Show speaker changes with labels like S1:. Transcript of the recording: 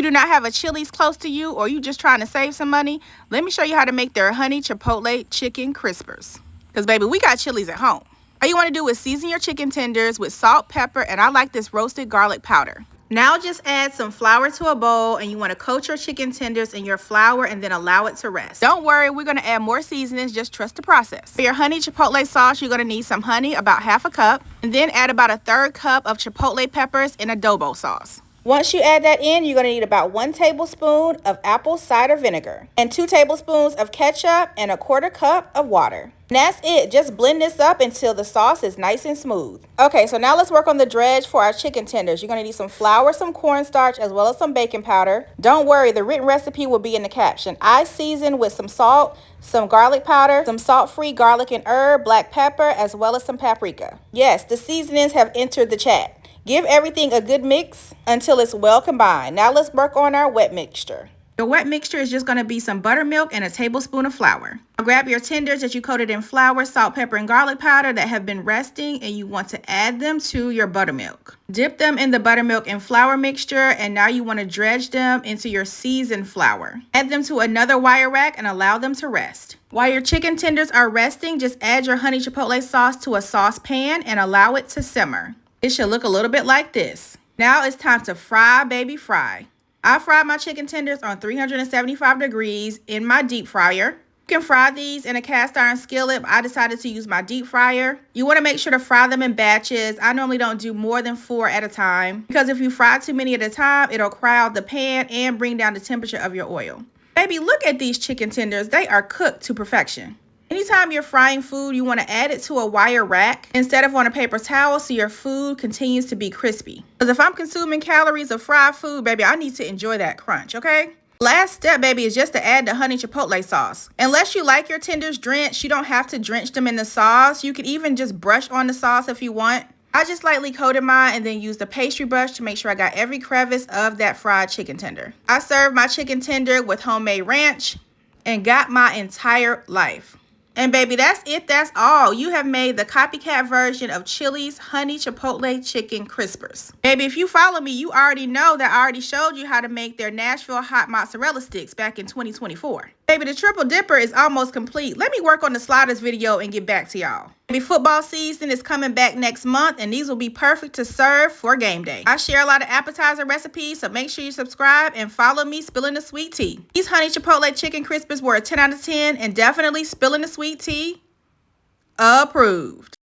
S1: you do not have a Chili's close to you or you just trying to save some money, let me show you how to make their honey chipotle chicken crispers. Because baby, we got Chili's at home. All you want to do is season your chicken tenders with salt, pepper, and I like this roasted garlic powder. Now just add some flour to a bowl, and you want to coat your chicken tenders in your flour and then allow it to rest. Don't worry, we're going to add more seasonings, just trust the process. For your honey chipotle sauce, you're going to need some honey, about half a cup, and then add about a 1/3 cup of chipotle peppers in adobo sauce. Once you add that in, you're going to need about 1 tablespoon of apple cider vinegar and 2 tablespoons of ketchup and a 1/4 cup of water. And that's it. Just blend this up until the sauce is nice and smooth. Okay, so now let's work on the dredge for our chicken tenders. You're going to need some flour, some cornstarch, as well as some baking powder. Don't worry, the written recipe will be in the caption. I season with some salt, some garlic powder, some salt-free garlic and herb, black pepper, as well as some paprika. Yes, the seasonings have entered the chat. Give everything a good mix until it's well combined. Now let's work on our wet mixture. The wet mixture is just going to be some buttermilk and a tablespoon of flour. Now grab your tenders that you coated in flour, salt, pepper, and garlic powder that have been resting, and you want to add them to your buttermilk. Dip them in the buttermilk and flour mixture, and now you want to dredge them into your seasoned flour. Add them to another wire rack and allow them to rest. While your chicken tenders are resting, just add your honey chipotle sauce to a saucepan and allow it to simmer. It should look a little bit like this. Now it's time to fry, baby, fry. I fried my chicken tenders on 375 degrees in my deep fryer. You can fry these in a cast iron skillet, but I decided to use my deep fryer. You want to make sure to fry them in batches. I normally don't do more than 4 at a time because if you fry too many at a time, it'll crowd the pan and bring down the temperature of your oil. Baby, look at these chicken tenders. They are cooked to perfection. Anytime you're frying food, you want to add it to a wire rack instead of on a paper towel so your food continues to be crispy. Because if I'm consuming calories of fried food, baby, I need to enjoy that crunch, okay? Last step, baby, is just to add the honey chipotle sauce. Unless you like your tenders drenched, you don't have to drench them in the sauce. You can even just brush on the sauce if you want. I just lightly coated mine and then used a pastry brush to make sure I got every crevice of that fried chicken tender. I served my chicken tender with homemade ranch and got my entire life. And baby, that's it. That's all. You have made the copycat version of Chili's honey chipotle chicken crispers. Baby, if you follow me, you already know that I already showed you how to make their Nashville hot mozzarella sticks back in 2024. Baby, the triple dipper is almost complete. Let me work on the sliders video and get back to y'all. Baby, football season is coming back next month, and these will be perfect to serve for game day. I share a lot of appetizer recipes, so make sure you subscribe and follow me spilling the sweet tea. These honey chipotle chicken crispers were a 10 out of 10, and definitely spilling the sweet tea approved.